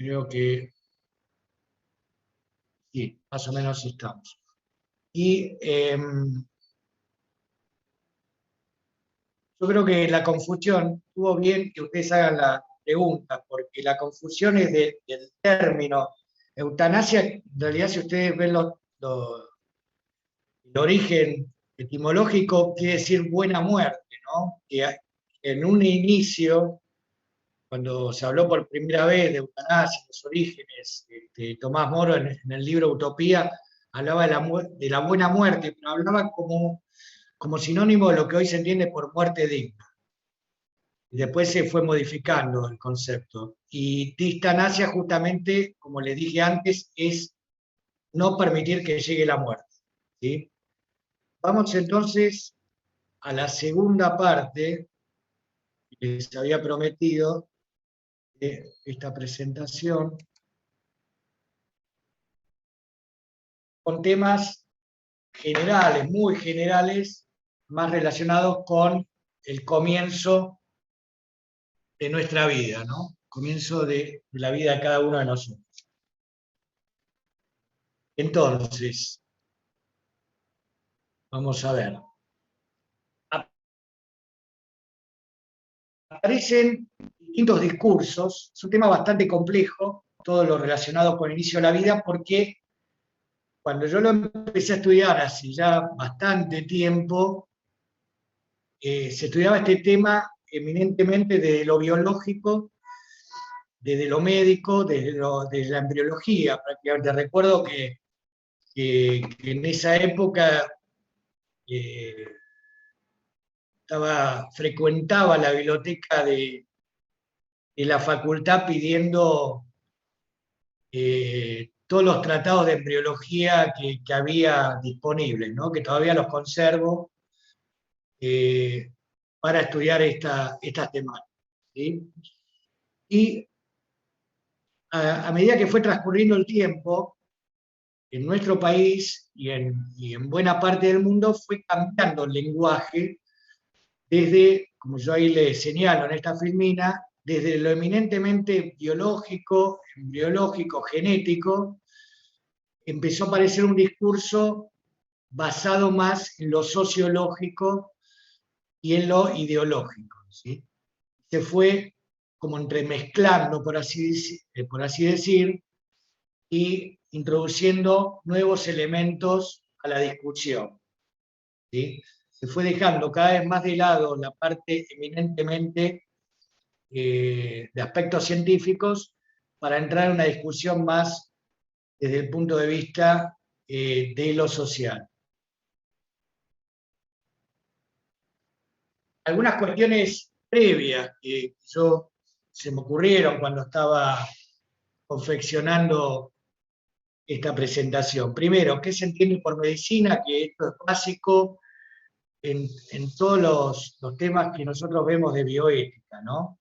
Creo que sí, más o menos estamos. Y yo creo que la confusión, estuvo bien que ustedes hagan la pregunta, porque la confusión es del término eutanasia. En realidad, si ustedes ven el origen etimológico, quiere decir buena muerte, ¿no? Que en un inicio, cuando se habló por primera vez de eutanasia, los orígenes, Tomás Moro en el libro Utopía hablaba de la buena muerte, pero hablaba como sinónimo de lo que hoy se entiende por muerte digna. Y después se fue modificando el concepto. Y distanasia, justamente, como les dije antes, es no permitir que llegue la muerte. ¿Sí? Vamos entonces a la segunda parte que les había prometido de esta presentación, con temas generales, muy generales, más relacionados con el comienzo de nuestra vida, ¿no? Comienzo de la vida de cada uno de nosotros. Entonces, vamos a ver. Aparecen distintos discursos, es un tema bastante complejo, todo lo relacionado con el inicio de la vida, porque cuando yo lo empecé a estudiar hace ya bastante tiempo, se estudiaba este tema eminentemente desde lo biológico, desde lo médico, desde la embriología. Prácticamente recuerdo que en esa época eh, frecuentaba la biblioteca de la facultad pidiendo todos los tratados de embriología que había disponibles, ¿no? Que todavía los conservo eh, para estudiar estas temáticas. ¿Sí? Y a medida que fue transcurriendo el tiempo, en nuestro país y en buena parte del mundo fue cambiando el lenguaje desde, como yo ahí le señalo en esta filmina, desde lo eminentemente biológico, embriológico, genético, empezó a aparecer un discurso basado más en lo sociológico y en lo ideológico. ¿Sí? Se fue como entremezclando, por así decir, y introduciendo nuevos elementos a la discusión. ¿Sí? Se fue dejando cada vez más de lado la parte eminentemente de aspectos científicos para entrar en una discusión más desde el punto de vista de lo social. Algunas cuestiones previas que se me ocurrieron cuando estaba confeccionando esta presentación. Primero, ¿qué se entiende por medicina? Que esto es básico en todos los temas que nosotros vemos de bioética, ¿no?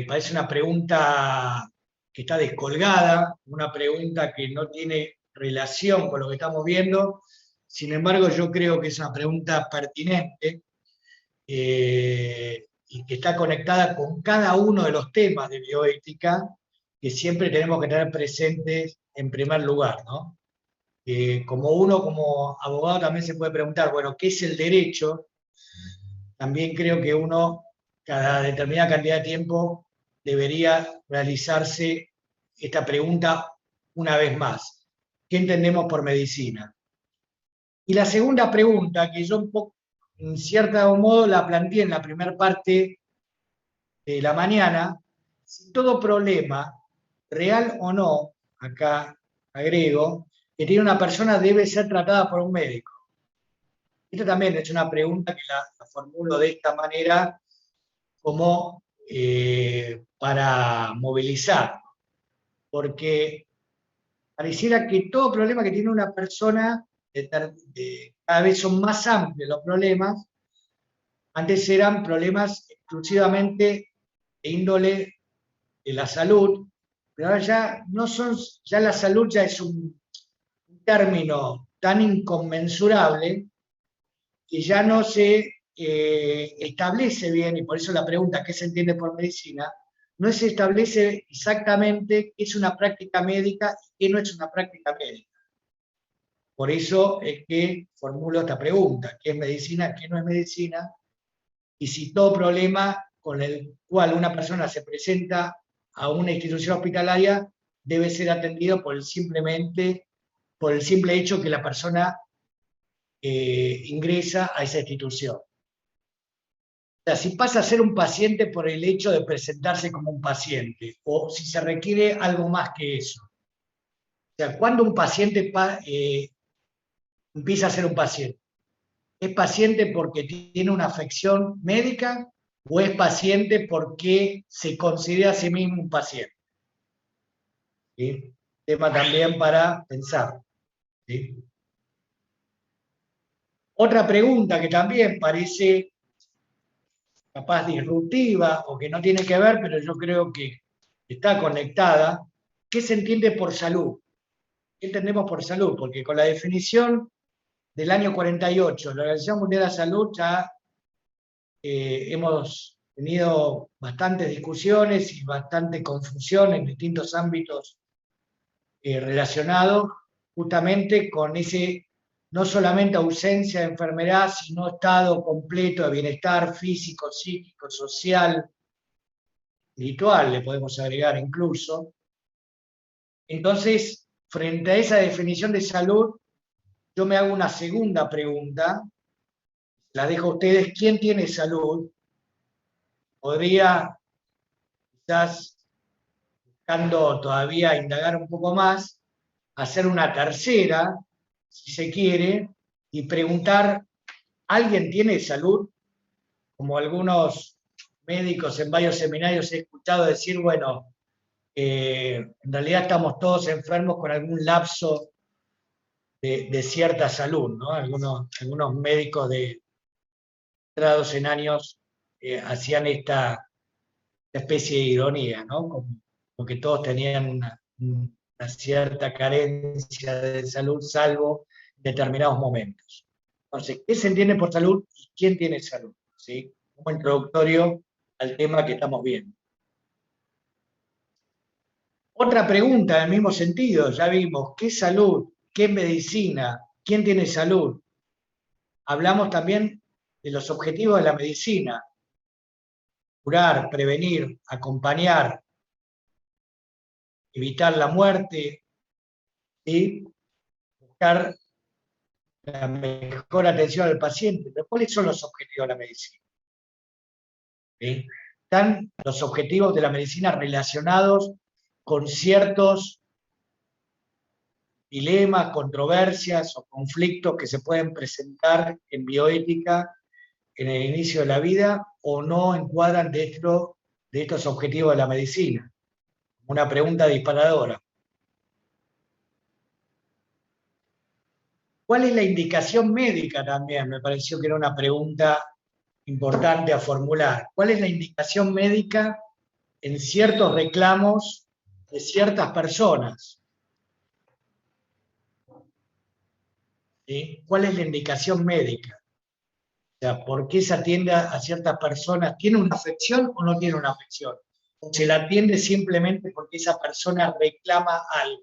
Parece una pregunta que está descolgada, una pregunta que no tiene relación con lo que estamos viendo. Sin embargo, yo creo que es una pregunta pertinente y que está conectada con cada uno de los temas de bioética que siempre tenemos que tener presentes en primer lugar, ¿no? Como uno, como abogado, también se puede preguntar, bueno, ¿qué es el derecho? También creo que uno, cada determinada cantidad de tiempo, debería realizarse esta pregunta una vez más. ¿Qué entendemos por medicina? Y la segunda pregunta, que yo un poco, en cierto modo la planteé en la primera parte de la mañana, si todo problema, real o no, acá agrego, que tiene una persona debe ser tratada por un médico. Esta también es una pregunta que la formulo de esta manera como para movilizar, porque pareciera que todo problema que tiene una persona, cada vez son más amplios los problemas. Antes eran problemas exclusivamente de índole de la salud, pero ahora ya no son, ya la salud ya es un término tan inconmensurable que ya no se establece bien, y por eso la pregunta, ¿qué se entiende por medicina? no se establece exactamente qué es una práctica médica y qué no es una práctica médica. Por eso es que formulo esta pregunta: ¿qué es medicina, qué no es medicina? Y si todo problema con el cual una persona se presenta a una institución hospitalaria debe ser atendido por el simple hecho que la persona ingresa a esa institución. O sea, si pasa a ser un paciente por el hecho de presentarse como un paciente, o si se requiere algo más que eso. O sea, cuando un paciente empieza a ser un paciente, ¿es paciente porque tiene una afección médica o es paciente porque se considera a sí mismo un paciente? ¿Sí? Tema también para pensar. ¿Sí? Otra pregunta que también parece capaz disruptiva o que no tiene que ver, pero yo creo que está conectada: ¿qué se entiende por salud? ¿Qué entendemos por salud? Porque con la definición del año 48, la Organización Mundial de la Salud, ya hemos tenido bastantes discusiones y bastante confusión en distintos ámbitos relacionados justamente con ese, no solamente ausencia de enfermedad, sino estado completo de bienestar físico, psíquico, social, espiritual, le podemos agregar incluso. Entonces, frente a esa definición de salud, yo me hago una segunda pregunta, la dejo a ustedes: ¿quién tiene salud? Podría, quizás, buscando todavía indagar un poco más, hacer una tercera, si se quiere, y preguntar: ¿alguien tiene salud? Como algunos médicos en varios seminarios he escuchado decir, bueno, en realidad estamos todos enfermos con algún lapso de cierta salud, ¿no? Algunos médicos de entrados en años hacían esta especie de ironía, ¿no? Como que todos tenían una cierta carencia de salud, salvo determinados momentos. Entonces, ¿qué se entiende por salud y quién tiene salud? ¿Sí? Como introductorio al tema que estamos viendo. Otra pregunta en el mismo sentido, ya vimos: ¿qué salud? ¿Qué medicina? ¿Quién tiene salud? Hablamos también de los objetivos de la medicina: curar, prevenir, acompañar, evitar la muerte y buscar la mejor atención al paciente. Pero ¿cuáles son los objetivos de la medicina? ¿Sí? Están los objetivos de la medicina relacionados con ciertos dilemas, controversias o conflictos que se pueden presentar en bioética en el inicio de la vida, o no encuadran dentro de estos objetivos de la medicina. Una pregunta disparadora. ¿Cuál es la indicación médica también? Me pareció que era una pregunta importante a formular. ¿Cuál es la indicación médica en ciertos reclamos de ciertas personas? ¿Sí? ¿Cuál es la indicación médica? O sea, ¿por qué se atiende a ciertas personas? ¿Tiene una afección o no tiene una afección? ¿O se la atiende simplemente porque esa persona reclama algo?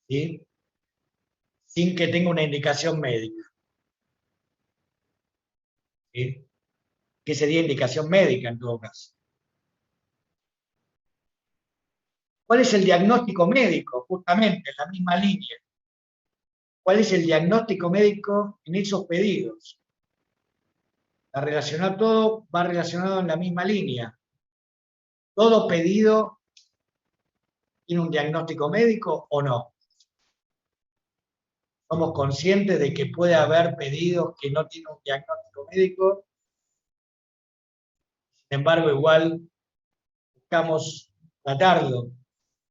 ¿Sí? Sin que tenga una indicación médica. ¿Sí? ¿Qué sería indicación médica en todo caso? ¿Cuál es el diagnóstico médico? Justamente, en la misma línea. ¿Cuál es el diagnóstico médico en esos pedidos? Todo va relacionado en la misma línea. ¿Todo pedido tiene un diagnóstico médico o no? Somos conscientes de que puede haber pedidos que no tienen un diagnóstico médico, sin embargo, igual buscamos tratarlo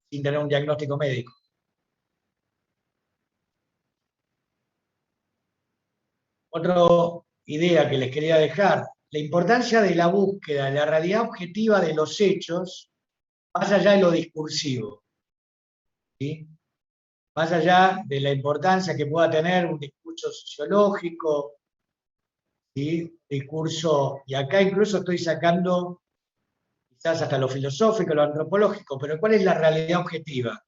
sin tener un diagnóstico médico. Otra idea que les quería dejar: la importancia de la búsqueda de la realidad objetiva de los hechos, más allá de lo discursivo. ¿Sí? Más allá de la importancia que pueda tener un discurso sociológico, ¿sí? Discurso, y acá incluso estoy sacando quizás hasta lo filosófico, lo antropológico, pero ¿cuál es la realidad objetiva?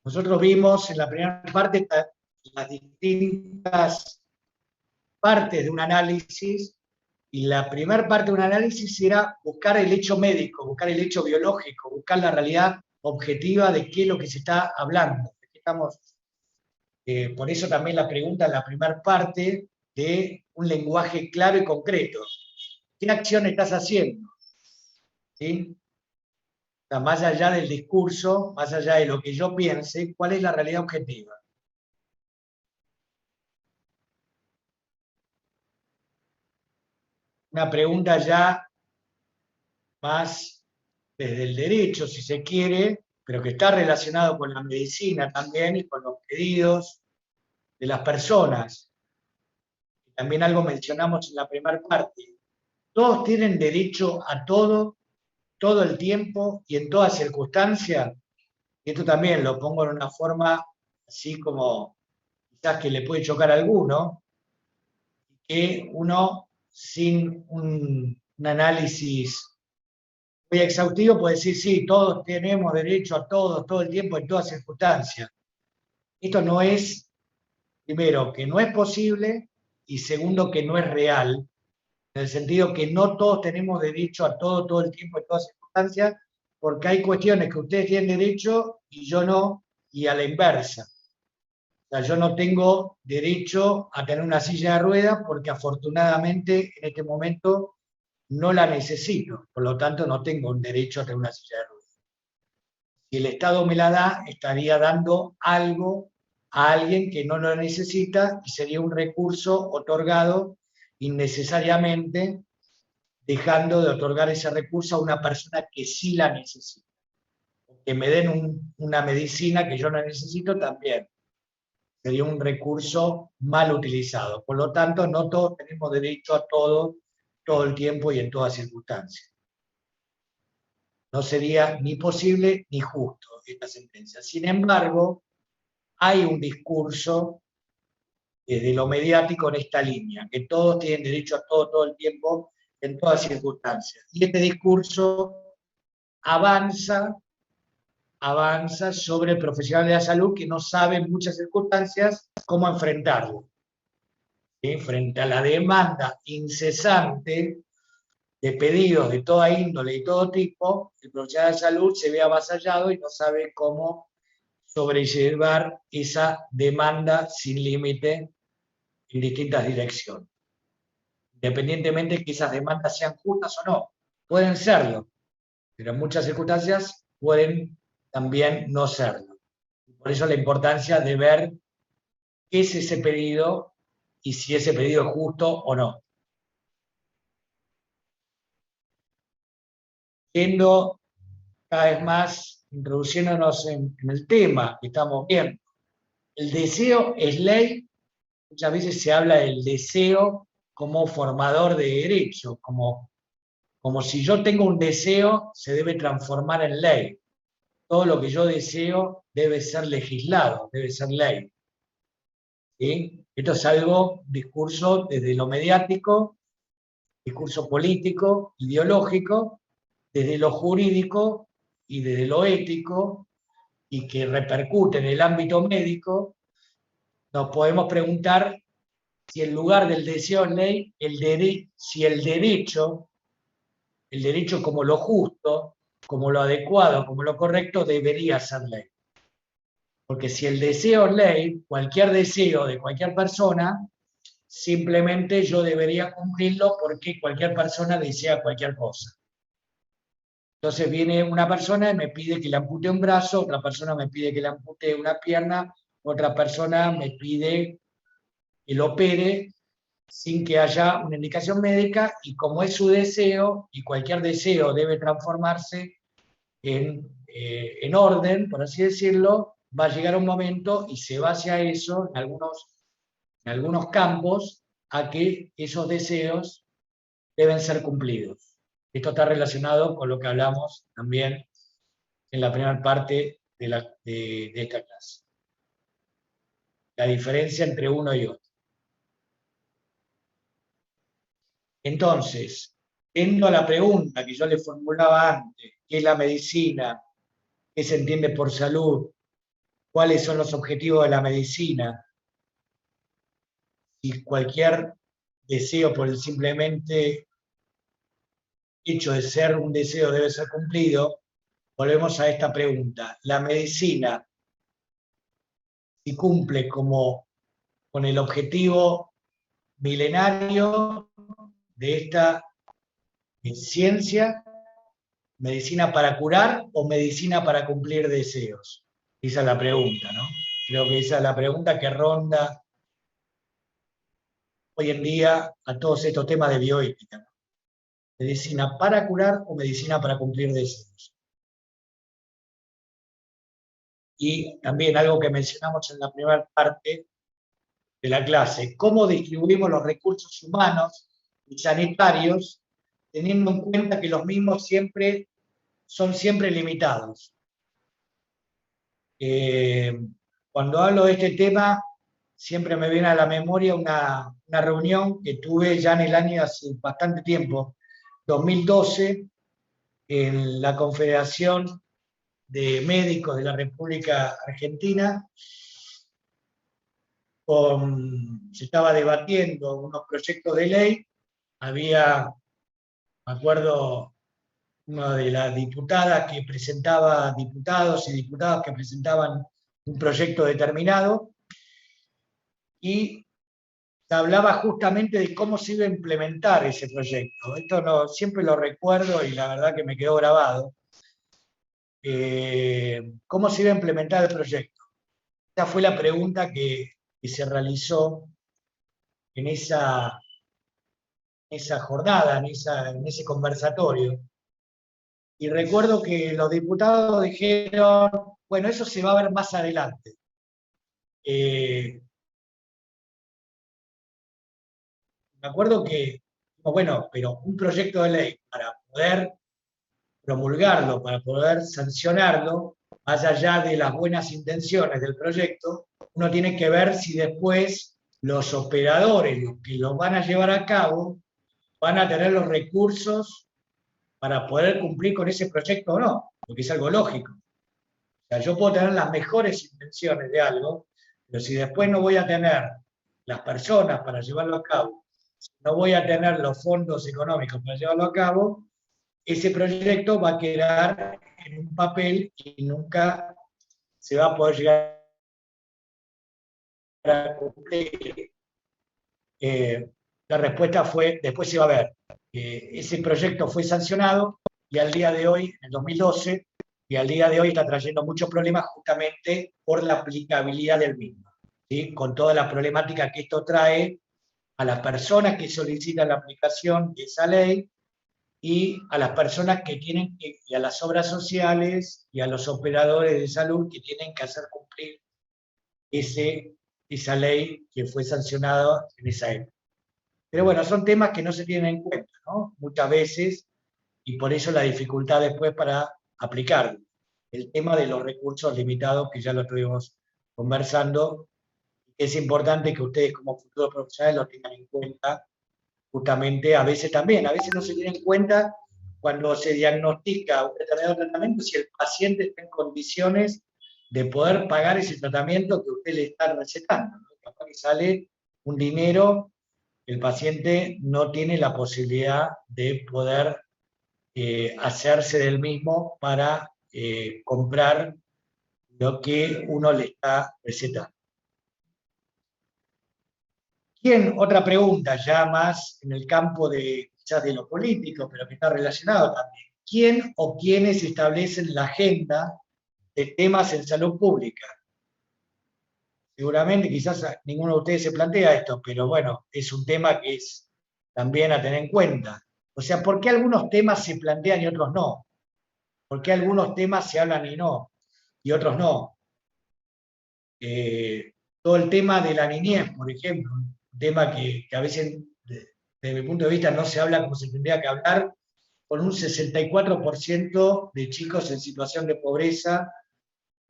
Nosotros vimos en la primera parte las distintas partes de un análisis, y la primera parte de un análisis era buscar el hecho médico, buscar el hecho biológico, buscar la realidad objetiva de qué es lo que se está hablando. Por eso también la pregunta en la primera parte de un lenguaje claro y concreto. ¿Qué acción estás haciendo? ¿Sí? O sea, más allá del discurso, más allá de lo que yo piense, ¿cuál es la realidad objetiva? Una pregunta ya más desde el derecho, si se quiere, pero que está relacionado con la medicina también y con los pedidos de las personas. También algo mencionamos en la primera parte. Todos tienen derecho a todo el tiempo y en toda circunstancia. Y esto también lo pongo en una forma así como quizás que le puede chocar a alguno, que uno sin un análisis muy exhaustivo puede decir, sí, todos tenemos derecho a todo el tiempo, en todas circunstancias. Esto no es, primero, que no es posible, y segundo, que no es real, en el sentido que no todos tenemos derecho a todo el tiempo, en todas circunstancias, porque hay cuestiones que ustedes tienen derecho y yo no, y a la inversa. O sea, yo no tengo derecho a tener una silla de ruedas porque afortunadamente en este momento no la necesito, por lo tanto no tengo un derecho a tener una silla de ruedas. Si el Estado me la da, estaría dando algo a alguien que no lo necesita y sería un recurso otorgado innecesariamente, dejando de otorgar ese recurso a una persona que sí la necesita. Que me den una medicina que yo no necesito también. Sería un recurso mal utilizado. Por lo tanto, no todos tenemos derecho a todo el tiempo y en todas circunstancias. No sería ni posible ni justo esta sentencia. Sin embargo, hay un discurso desde lo mediático en esta línea, que todos tienen derecho a todo el tiempo, en todas circunstancias. Y este discurso avanza sobre profesionales de la salud que no saben en muchas circunstancias cómo enfrentarlo. ¿Sí? Frente a la demanda incesante de pedidos de toda índole y todo tipo, el profesional de salud se ve avasallado y no sabe cómo sobrellevar esa demanda sin límite en distintas direcciones. Independientemente de que esas demandas sean justas o no, pueden serlo, pero en muchas circunstancias pueden también no serlo. Por eso la importancia de ver qué es ese pedido y si ese pedido es justo o no. Yendo cada vez más, introduciéndonos en el tema que estamos viendo. El deseo es ley. Muchas veces se habla del deseo como formador de derechos, como si yo tengo un deseo, se debe transformar en ley. Todo lo que yo deseo debe ser legislado, debe ser ley. ¿Sí? Esto es algo, discurso desde lo mediático, discurso político, ideológico, desde lo jurídico y desde lo ético, y que repercute en el ámbito médico. Nos podemos preguntar si en lugar del deseo en ley, si el derecho como lo justo, como lo adecuado, como lo correcto, debería ser ley. Porque si el deseo es ley, cualquier deseo de cualquier persona, simplemente yo debería cumplirlo porque cualquier persona desea cualquier cosa. Entonces viene una persona y me pide que le ampute un brazo, otra persona me pide que le ampute una pierna, otra persona me pide que lo opere sin que haya una indicación médica, y como es su deseo, y cualquier deseo debe transformarse en orden, por así decirlo, va a llegar un momento y se va hacia eso en algunos campos, a que esos deseos deben ser cumplidos. Esto está relacionado con lo que hablamos también en la primera parte de esta clase. La diferencia entre uno y otro. Entonces, Yendo a la pregunta que yo le formulaba antes, ¿qué es la medicina? ¿Qué se entiende por salud? ¿Cuáles son los objetivos de la medicina? Y cualquier deseo por el simplemente hecho de ser un deseo debe ser cumplido, volvemos a esta pregunta. ¿La medicina, si cumple con el objetivo milenario de esta ciencia, medicina para curar o medicina para cumplir deseos? Esa es la pregunta, ¿no? Creo que esa es la pregunta que ronda hoy en día a todos estos temas de bioética, ¿no? ¿Medicina para curar o medicina para cumplir deseos? Y también algo que mencionamos en la primera parte de la clase, cómo distribuimos los recursos humanos y sanitarios teniendo en cuenta que los mismos son siempre limitados. Cuando hablo de este tema, siempre me viene a la memoria una reunión que tuve ya en el año hace bastante tiempo, 2012, en la Confederación de Médicos de la República Argentina. Se estaba debatiendo unos proyectos de ley, había, me acuerdo, una de las diputadas que presentaba, diputados y diputadas que presentaban un proyecto determinado, y se hablaba justamente de cómo se iba a implementar ese proyecto. Esto siempre lo recuerdo y la verdad que me quedó grabado. ¿Cómo se iba a implementar el proyecto? Esa fue la pregunta que se realizó en esa jornada, en ese conversatorio. Y recuerdo que los diputados dijeron, bueno, eso se va a ver más adelante. Me acuerdo que, bueno, pero un proyecto de ley para poder promulgarlo, para poder sancionarlo, más allá de las buenas intenciones del proyecto, uno tiene que ver si después los operadores, los que lo van a llevar a cabo, van a tener los recursos para poder cumplir con ese proyecto o no, porque es algo lógico. O sea, yo puedo tener las mejores intenciones de algo, pero si después no voy a tener las personas para llevarlo a cabo, no voy a tener los fondos económicos para llevarlo a cabo, ese proyecto va a quedar en un papel y nunca se va a poder llegar a cumplir. La respuesta fue, después se va a ver. Ese proyecto fue sancionado y al día de hoy, en el 2012, y al día de hoy está trayendo muchos problemas justamente por la aplicabilidad del mismo, ¿sí? Con toda la problemática que esto trae a las personas que solicitan la aplicación de esa ley y a las personas que tienen que, y a las obras sociales y a los operadores de salud que tienen que hacer cumplir esa ley que fue sancionada en esa época. Pero bueno, son temas que no se tienen en cuenta, ¿no? Muchas veces, y por eso la dificultad después para aplicarlo. El tema de los recursos limitados, que ya lo estuvimos conversando, es importante que ustedes como futuros profesionales lo tengan en cuenta, justamente a veces no se tiene en cuenta cuando se diagnostica un determinado tratamiento, si el paciente está en condiciones de poder pagar ese tratamiento que usted le está recetando, ¿no? Capaz que sale un dinero, el paciente no tiene la posibilidad de poder hacerse del mismo para comprar lo que uno le está recetando. ¿Quién? Otra pregunta, ya más en el campo de quizás de lo político, pero que está relacionado también. ¿Quién o quiénes establecen la agenda de temas en salud pública? Seguramente quizás ninguno de ustedes se plantea esto, pero bueno, es un tema que es también a tener en cuenta. O sea, ¿por qué algunos temas se plantean y otros no? ¿Por qué algunos temas se hablan y otros no? Todo el tema de la niñez, por ejemplo, un tema que a veces, desde mi punto de vista, no se habla como se tendría que hablar, con un 64% de chicos en situación de pobreza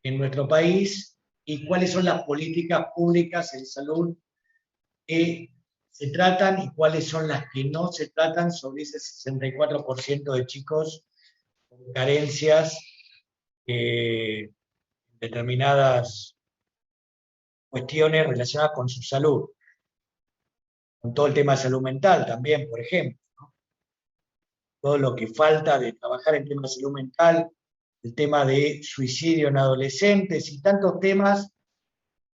en nuestro país, y cuáles son las políticas públicas en salud que se tratan y cuáles son las que no se tratan sobre ese 64% de chicos con carencias determinadas cuestiones relacionadas con su salud, con todo el tema de salud mental también, por ejemplo, ¿no? Todo lo que falta de trabajar en temas de salud mental, el tema de suicidio en adolescentes y tantos temas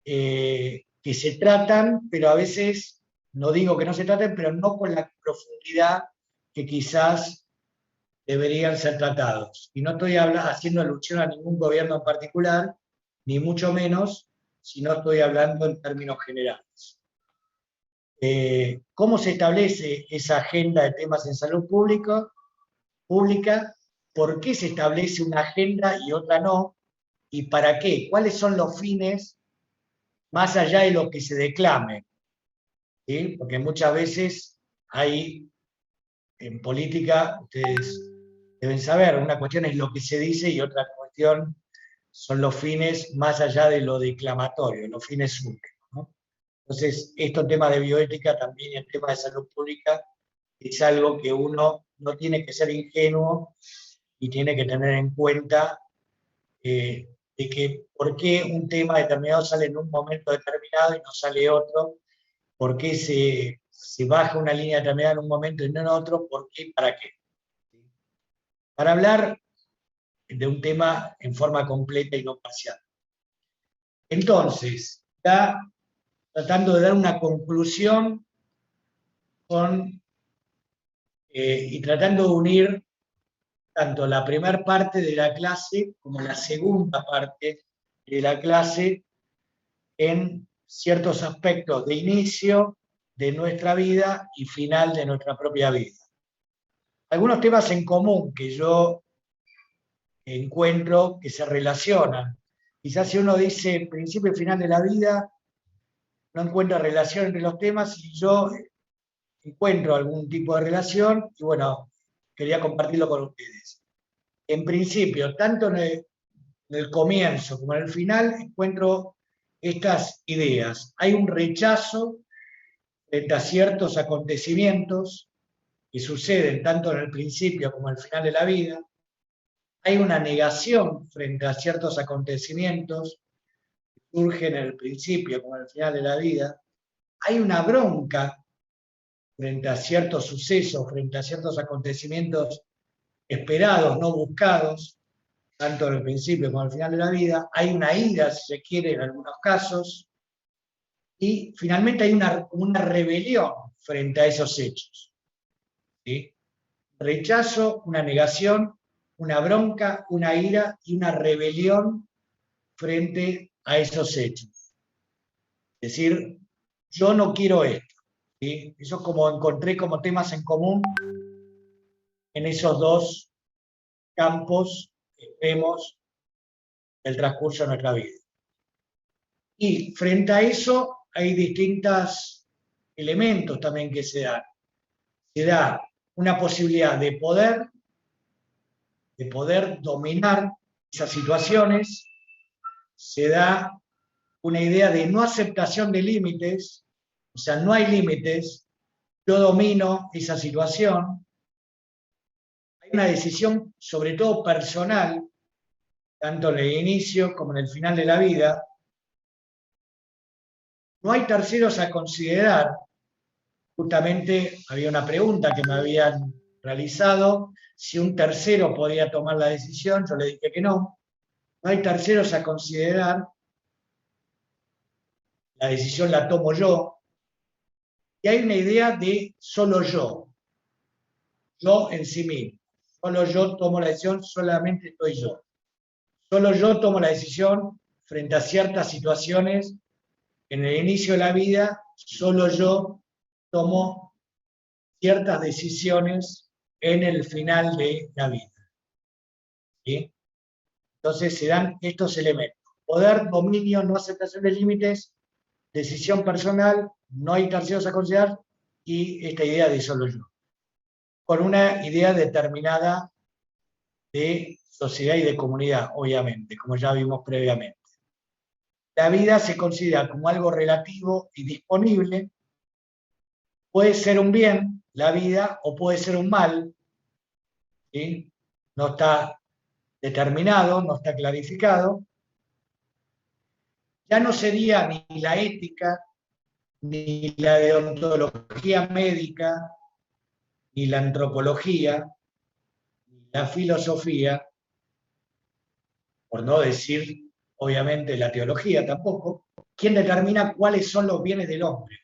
que se tratan, pero a veces, no digo que no se traten, pero no con la profundidad que quizás deberían ser tratados. Y no estoy haciendo alusión a ningún gobierno en particular, ni mucho menos, sino estoy hablando en términos generales. ¿Cómo se establece esa agenda de temas en salud pública? ¿Por qué se establece una agenda y otra no? ¿Y para qué? ¿Cuáles son los fines más allá de lo que se declame? ¿Sí? Porque muchas veces hay, en política, ustedes deben saber, una cuestión es lo que se dice y otra cuestión son los fines más allá de lo declamatorio, los fines últimos, ¿no? Entonces, estos temas de bioética también y el tema de salud pública es algo que uno no tiene que ser ingenuo y tiene que tener en cuenta de que por qué un tema determinado sale en un momento determinado y no sale otro, por qué se baja una línea determinada en un momento y no en otro, por qué y para qué. Para hablar de un tema en forma completa y no parcial. Entonces, está tratando de dar una conclusión y tratando de unir tanto la primera parte de la clase como la segunda parte de la clase en ciertos aspectos de inicio de nuestra vida y final de nuestra propia vida. Algunos temas en común que yo encuentro que se relacionan. Quizás si uno dice principio y final de la vida, no encuentra relación entre los temas y yo encuentro algún tipo de relación y bueno, quería compartirlo con ustedes. En principio, tanto en el comienzo como en el final, encuentro estas ideas. Hay un rechazo frente a ciertos acontecimientos que suceden tanto en el principio como en el final de la vida. Hay una negación frente a ciertos acontecimientos que surgen en el principio como en el final de la vida. Hay una bronca frente a ciertos sucesos, frente a ciertos acontecimientos esperados, no buscados, tanto en el principio como al final de la vida. Hay una ira, si se quiere, en algunos casos. Y finalmente hay una rebelión frente a esos hechos. ¿Sí? Rechazo, una negación, una bronca, una ira y una rebelión frente a esos hechos. Es decir, yo no quiero esto. ¿Sí? Eso como encontré como temas en común en esos dos campos que vemos del transcurso de nuestra vida. Y frente a eso hay distintos elementos también que se dan. Se da una posibilidad de poder dominar esas situaciones, se da una idea de no aceptación de límites, o sea, no hay límites, yo domino esa situación. Hay una decisión, sobre todo personal, tanto en el inicio como en el final de la vida. No hay terceros a considerar. Justamente había una pregunta que me habían realizado, si un tercero podía tomar la decisión, yo le dije que no. No hay terceros a considerar, la decisión la tomo yo, y hay una idea de solo yo en sí mismo. Solo yo tomo la decisión, solamente estoy yo. Solo yo tomo la decisión frente a ciertas situaciones en el inicio de la vida, solo yo tomo ciertas decisiones en el final de la vida. ¿Sí? Entonces se dan estos elementos. Poder, dominio, no aceptación de límites, decisión personal, no hay terceros a considerar, y esta idea de solo yo. Con una idea determinada de sociedad y de comunidad, obviamente, como ya vimos previamente. La vida se considera como algo relativo y disponible, puede ser un bien, la vida, o puede ser un mal, ¿sí? No está determinado, no está clarificado. Ya no sería ni la ética, ni la deontología médica, ni la antropología, ni la filosofía, por no decir, obviamente, la teología tampoco, quien determina cuáles son los bienes del hombre.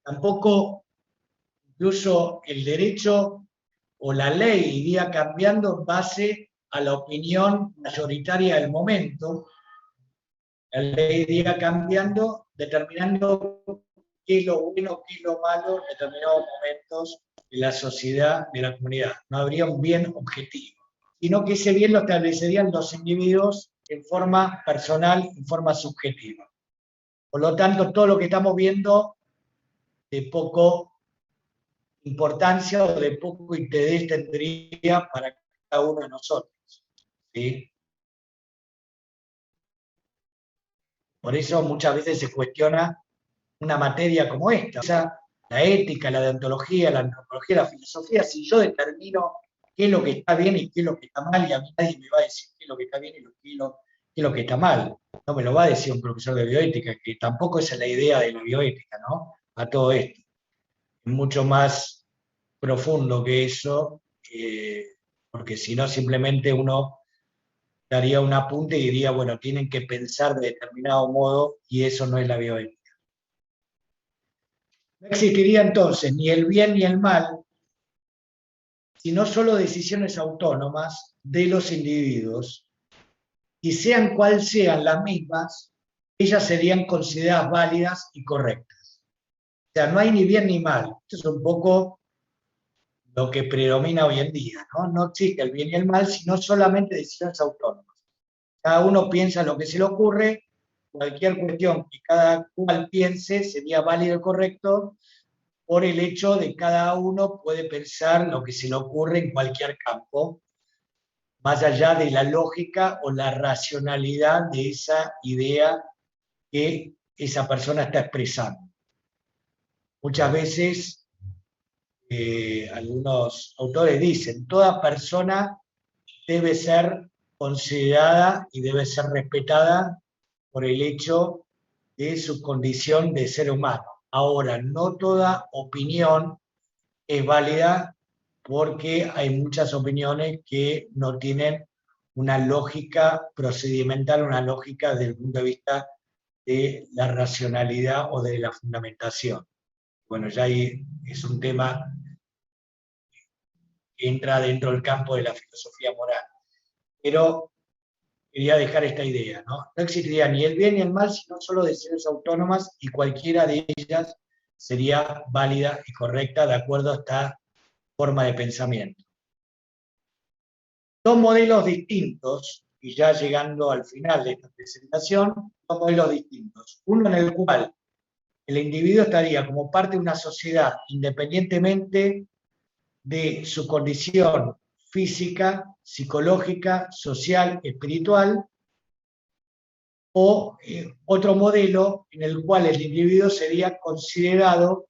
Tampoco incluso el derecho o la ley iría cambiando en base a la opinión mayoritaria del momento. La ley iría cambiando, determinando qué es lo bueno, qué es lo malo en determinados momentos de la sociedad, de la comunidad. No habría un bien objetivo, sino que ese bien lo establecerían los individuos en forma personal, en forma subjetiva. Por lo tanto, todo lo que estamos viendo de poco importancia o de poco interés tendría para cada uno de nosotros, ¿sí? Por eso muchas veces se cuestiona una materia como esta, o sea, la ética, la deontología, la antropología, la filosofía. Si yo determino qué es lo que está bien y qué es lo que está mal, y a mí nadie me va a decir qué es lo que está bien y qué es lo que está mal. No me lo va a decir un profesor de bioética, que tampoco esa es la idea de la bioética, ¿no? A todo esto. Es mucho más profundo que eso, porque si no simplemente uno daría un apunte y diría, bueno, tienen que pensar de determinado modo y eso no es la bioética. No existiría entonces ni el bien ni el mal, sino solo decisiones autónomas de los individuos, y sean cuales sean las mismas, ellas serían consideradas válidas y correctas. O sea, no hay ni bien ni mal. Esto es un poco lo que predomina hoy en día, ¿no? No existe el bien y el mal, sino solamente decisiones autónomas. Cada uno piensa lo que se le ocurre, cualquier cuestión que cada cual piense sería válido y correcto, por el hecho de que cada uno puede pensar lo que se le ocurre en cualquier campo, más allá de la lógica o la racionalidad de esa idea que esa persona está expresando. Muchas veces algunos autores dicen, toda persona debe ser considerada y debe ser respetada por el hecho de su condición de ser humano. Ahora, no toda opinión es válida porque hay muchas opiniones que no tienen una lógica procedimental, una lógica desde el punto de vista de la racionalidad o de la fundamentación. Bueno, ya ahí es un tema que entra dentro del campo de la filosofía moral. Pero quería dejar esta idea, ¿no? No existiría ni el bien ni el mal, sino solo decisiones autónomas y cualquiera de ellas sería válida y correcta de acuerdo a esta forma de pensamiento. Dos modelos distintos, y ya llegando al final de esta presentación, dos modelos distintos. Uno en el cual el individuo estaría como parte de una sociedad independientemente de su condición física, psicológica, social, espiritual, o otro modelo en el cual el individuo sería considerado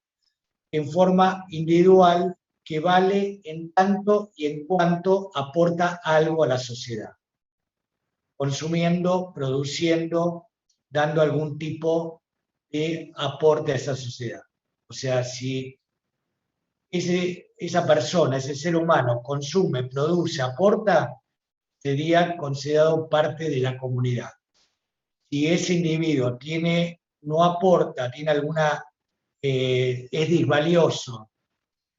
en forma individual que vale en tanto y en cuanto aporta algo a la sociedad, consumiendo, produciendo, dando algún tipo de aporte a esa sociedad. O sea, si esa persona, ese ser humano consume, produce, aporta, sería considerado parte de la comunidad. Si ese individuo no aporta, tiene alguna, es disvalioso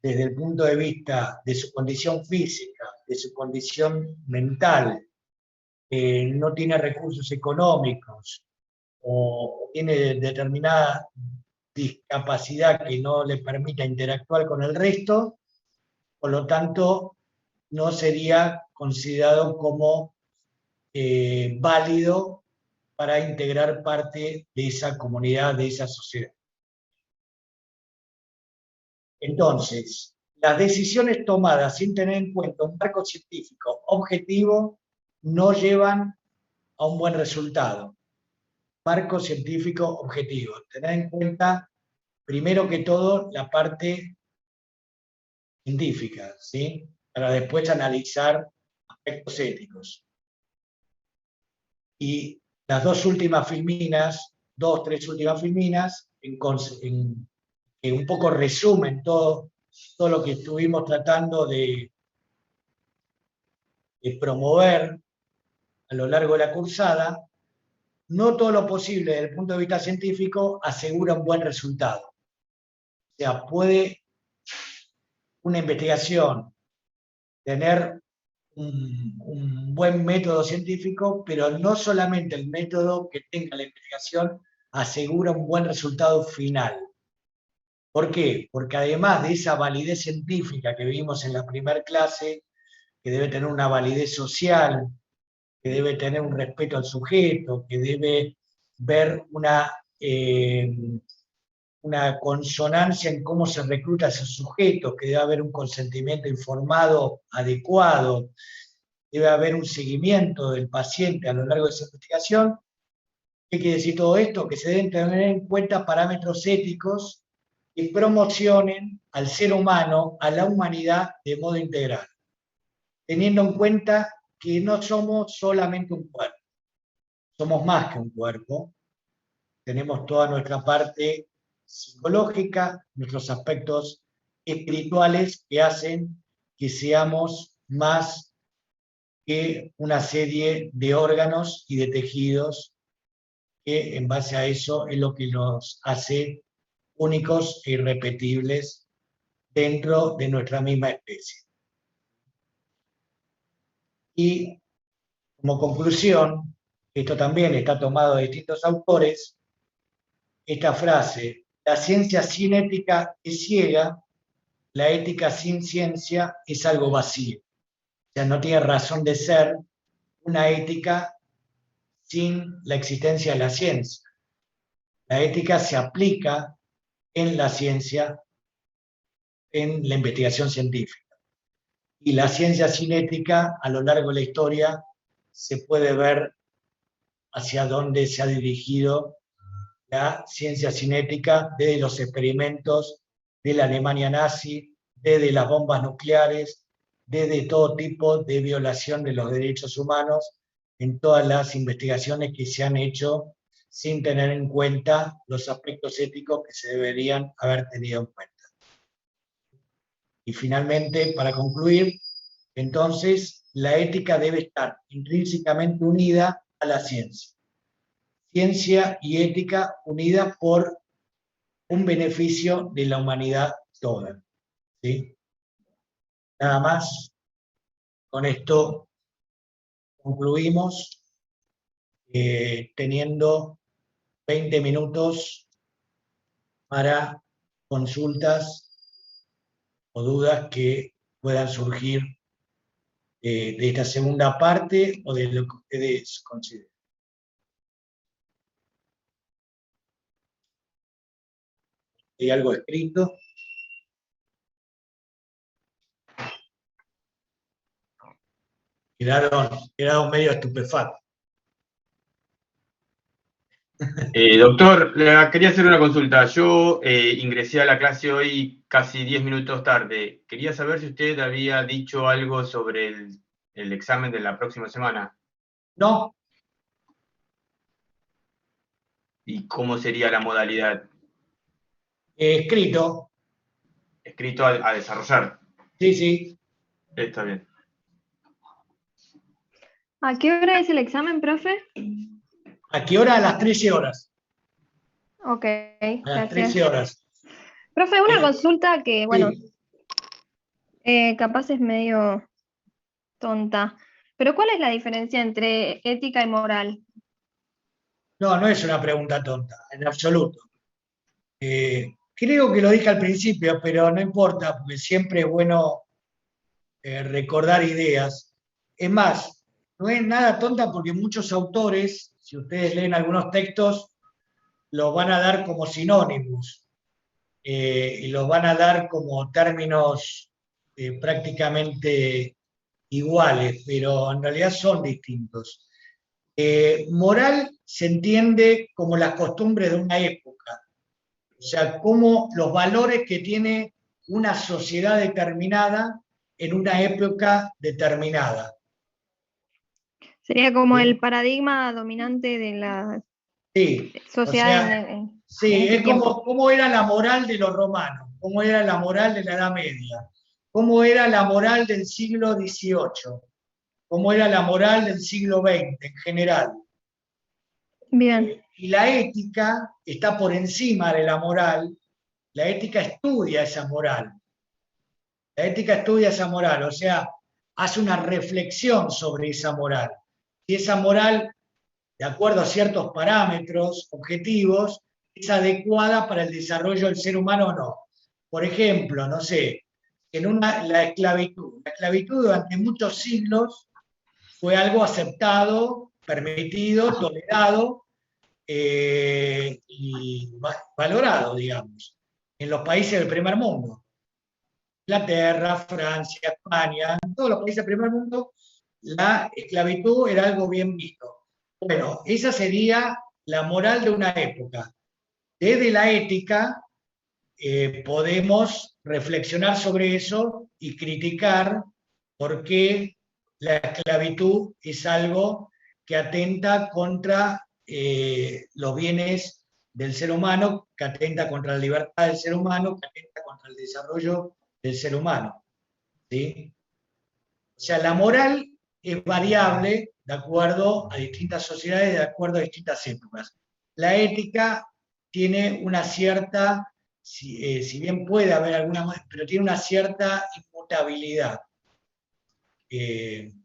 desde el punto de vista de su condición física, de su condición mental, no tiene recursos económicos o tiene determinada discapacidad que no le permita interactuar con el resto, por lo tanto, no sería considerado como válido para integrar parte de esa comunidad, de esa sociedad. Entonces, las decisiones tomadas sin tener en cuenta un marco científico objetivo no llevan a un buen resultado. Marco científico objetivo. Tener en cuenta primero que todo, la parte científica, ¿sí? Para después analizar aspectos éticos. Y las dos últimas filminas, tres últimas filminas, que un poco resumen todo lo que estuvimos tratando de promover a lo largo de la cursada. No todo lo posible desde el punto de vista científico asegura un buen resultado. O sea, puede una investigación tener un buen método científico, pero no solamente el método que tenga la investigación asegura un buen resultado final. ¿Por qué? Porque además de esa validez científica que vimos en la primera clase, que debe tener una validez social, que debe tener un respeto al sujeto, que debe ver una consonancia en cómo se recluta a esos sujetos, que debe haber un consentimiento informado adecuado, debe haber un seguimiento del paciente a lo largo de esa investigación. ¿Qué quiere decir todo esto? Que se deben tener en cuenta parámetros éticos que promocionen al ser humano, a la humanidad de modo integral, teniendo en cuenta que no somos solamente un cuerpo, somos más que un cuerpo, tenemos toda nuestra parte psicológica, nuestros aspectos espirituales que hacen que seamos más que una serie de órganos y de tejidos que en base a eso es lo que nos hace únicos e irrepetibles dentro de nuestra misma especie. Y como conclusión, esto también está tomado de distintos autores, esta frase: la ciencia sin ética es ciega, la ética sin ciencia es algo vacío. O sea, no tiene razón de ser una ética sin la existencia de la ciencia. La ética se aplica en la ciencia, en la investigación científica. Y la ciencia sin ética, a lo largo de la historia, se puede ver hacia dónde se ha dirigido la ciencia sin ética, desde los experimentos de la Alemania nazi, desde las bombas nucleares, desde todo tipo de violación de los derechos humanos, en todas las investigaciones que se han hecho sin tener en cuenta los aspectos éticos que se deberían haber tenido en cuenta. Y finalmente, para concluir, entonces, la ética debe estar intrínsecamente unida a la ciencia. Ciencia y ética unidas por un beneficio de la humanidad toda. ¿Sí? Nada más, con esto concluimos, teniendo 20 minutos para consultas o dudas que puedan surgir de esta segunda parte o de lo que ustedes consideren. ¿Hay algo escrito? Quedaron medio estupefactos. Doctor, le quería hacer una consulta. Yo ingresé a la clase hoy casi 10 minutos tarde. Quería saber si usted había dicho algo sobre el examen de la próxima semana. No. ¿Y cómo sería la modalidad? Escrito. Escrito a desarrollar. Sí, sí. Está bien. ¿A qué hora es el examen, profe? ¿A qué hora? A las 13 horas. Ok, A las gracias. 13 horas. Profe, una consulta que, bueno, sí. Capaz es medio tonta, pero ¿cuál es la diferencia entre ética y moral? No, no es una pregunta tonta, en absoluto. Creo que lo dije al principio, pero no importa, porque siempre es bueno recordar ideas. Es más, no es nada tonta porque muchos autores, si ustedes leen algunos textos, los van a dar como sinónimos y los van a dar como términos prácticamente iguales, pero en realidad son distintos. Moral se entiende como las costumbres de una época, O sea, cómo los valores que tiene una sociedad determinada en una época determinada. Sería como ¿Sí? el paradigma dominante de la Sí, o sociedad sea, en sí, este es tiempo. como cómo era la moral de los romanos, cómo era la moral de la Edad Media, cómo era la moral del siglo XVIII, cómo era la moral del siglo XX en general. Bien, Y la ética está por encima de la moral, la ética estudia esa moral, la ética estudia esa moral, o sea, hace una reflexión sobre esa moral. Si esa moral, de acuerdo a ciertos parámetros objetivos, es adecuada para el desarrollo del ser humano o no. Por ejemplo, no sé, la esclavitud. La esclavitud durante muchos siglos fue algo aceptado, permitido, tolerado y valorado, digamos, en los países del primer mundo. Inglaterra, Francia, España, en todos los países del primer mundo, la esclavitud era algo bien visto. Bueno, esa sería la moral de una época. Desde la ética podemos reflexionar sobre eso y criticar por qué la esclavitud es algo que atenta contra los bienes del ser humano, que atenta contra la libertad del ser humano, que atenta contra el desarrollo del ser humano. ¿Sí? O sea, la moral es variable de acuerdo a distintas sociedades, de acuerdo a distintas épocas. La ética tiene una cierta, si bien puede haber alguna, pero tiene una cierta inmutabilidad. Tiene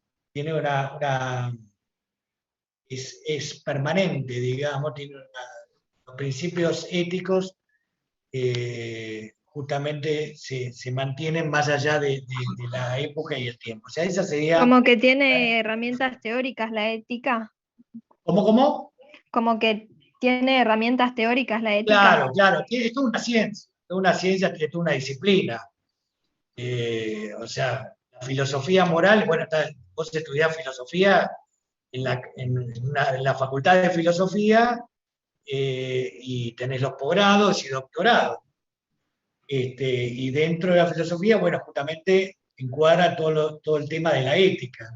es permanente, digamos, tiene los principios éticos justamente se mantienen más allá de la época y el tiempo. O sea, esa sería... como que tiene herramientas teóricas la ética, ¿Cómo, cómo? como que tiene herramientas teóricas la ética. Claro, claro, es toda una ciencia, es toda una disciplina. O sea, la filosofía moral, bueno, vos estudiás filosofía en la facultad de filosofía y tenés los posgrados y doctorados. Y dentro de la filosofía, bueno, justamente encuadra todo el tema de la ética.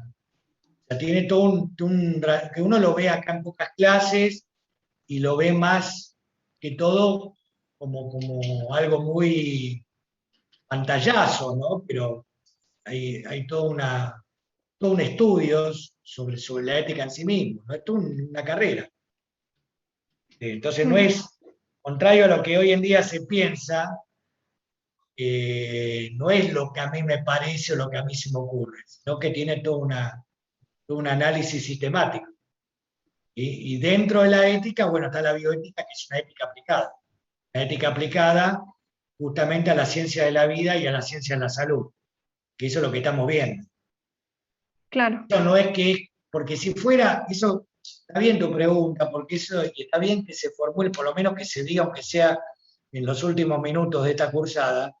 O sea, tiene todo que uno lo ve acá en pocas clases y lo ve más que todo como algo muy pantallazo, ¿no? Pero hay todo un estudio sobre la ética en sí mismo, ¿no? Es toda una carrera. Entonces no Mm, es, contrario a lo que hoy en día se piensa, no es lo que a mí me parece o lo que a mí se me ocurre, sino que tiene todo un análisis sistemático. Y dentro de la ética, bueno, está la bioética, que es una ética aplicada. La ética aplicada justamente a la ciencia de la vida y a la ciencia de la salud, que eso es lo que estamos viendo. claro, Eso no es que, porque si fuera, eso está bien tu pregunta, porque eso y está bien que se formule, por lo menos que se diga, aunque sea en los últimos minutos de esta cursada,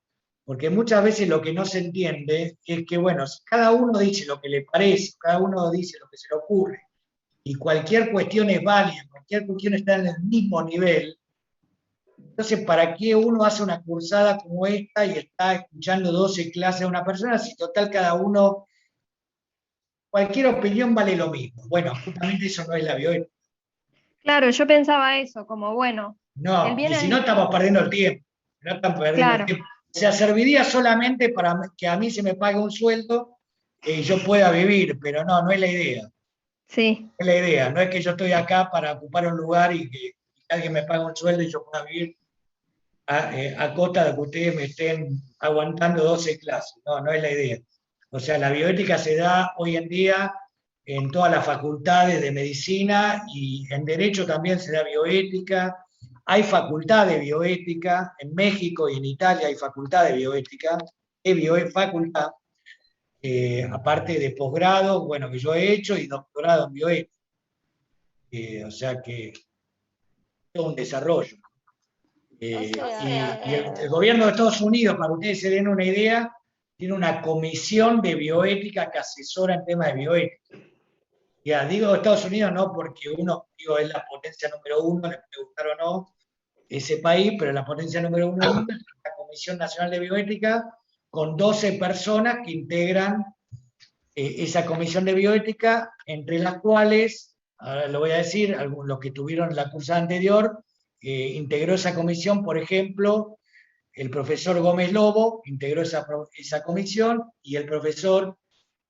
porque muchas veces lo que no se entiende es que, bueno, cada uno dice lo que le parece, cada uno dice lo que se le ocurre, y cualquier cuestión es válida, cualquier cuestión está en el mismo nivel. Entonces, ¿para qué uno hace una cursada como esta y está escuchando 12 clases a una persona si total cada uno, cualquier opinión vale lo mismo? Bueno, justamente eso no es la bioética. claro, yo pensaba eso, como bueno, el No, bien y si no es, estamos perdiendo el tiempo, no estamos perdiendo el claro, tiempo. O sea, serviría solamente para que a mí se me pague un sueldo y yo pueda vivir, pero no, no es la idea. No sí, es la idea, no es que yo estoy acá para ocupar un lugar y que alguien me pague un sueldo y yo pueda vivir a costa de que ustedes me estén aguantando 12 clases. No, no es la idea. O sea, la bioética se da hoy en día en todas las facultades de medicina y en derecho también se da bioética. Hay facultad de bioética, en México y en Italia hay facultad de bioética, facultad, aparte de posgrado, bueno, que yo he hecho y doctorado en bioética. O sea que es todo un desarrollo. Y el gobierno de Estados Unidos, para que ustedes se den una idea, tiene una comisión de bioética que asesora en temas de bioética. Ya, digo Estados Unidos no porque uno digo, es la potencia número uno, les puede gustar o no, ese país, pero la potencia número uno del mundo es la Comisión Nacional de Bioética, con 12 personas que integran esa comisión de bioética, entre las cuales, ahora lo voy a decir, los que tuvieron la cursada anterior, integró esa comisión, por ejemplo, el profesor Gómez Lobo, integró esa comisión, y el profesor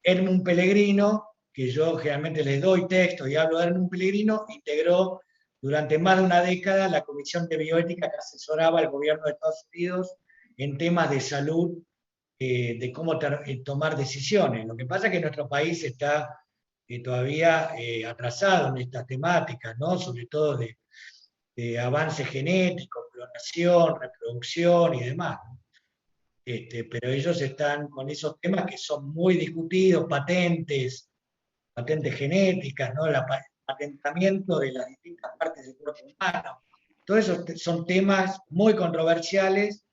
Edmund Pellegrino, que yo generalmente les doy texto y hablo de Edmund Pellegrino, integró durante más de una década la comisión de bioética que asesoraba al gobierno de Estados Unidos en temas de salud, de cómo tomar decisiones. Lo que pasa es que nuestro país está todavía atrasado en estas temáticas, ¿no? Sobre todo de avances genéticos, clonación, reproducción y demás. Pero ellos están con esos temas que son muy discutidos, patentes genéticas, ¿no? El patentamiento de las distintas partes del cuerpo humano. Todos esos son temas muy controversiales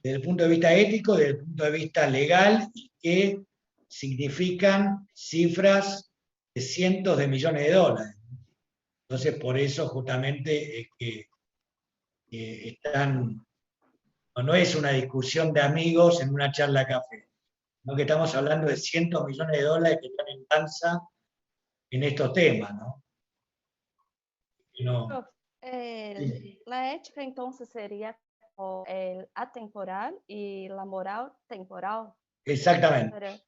desde el punto de vista ético, desde el punto de vista legal, y que significan cifras de cientos de millones de dólares. Entonces, por eso justamente es que no es una discusión de amigos en una charla de café, sino que estamos hablando de cientos de millones de dólares que están en danza en estos temas, ¿no? Prof, la ética entonces sería como el atemporal y la moral temporal. Exactamente.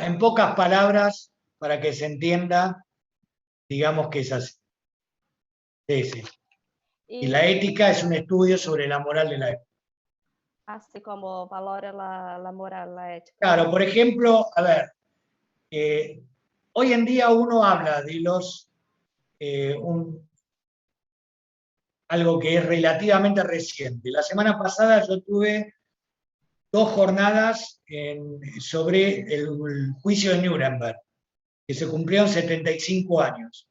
En pocas palabras, para que se entienda, digamos que es así. Sí. Y la ética es un estudio sobre la moral de la época. Así como valora la moral, la ética. Claro, por ejemplo, a ver, hoy en día uno habla de algo que es relativamente reciente. La semana pasada yo tuve 2 jornadas sobre el juicio de Nuremberg, que se cumplieron 75 años.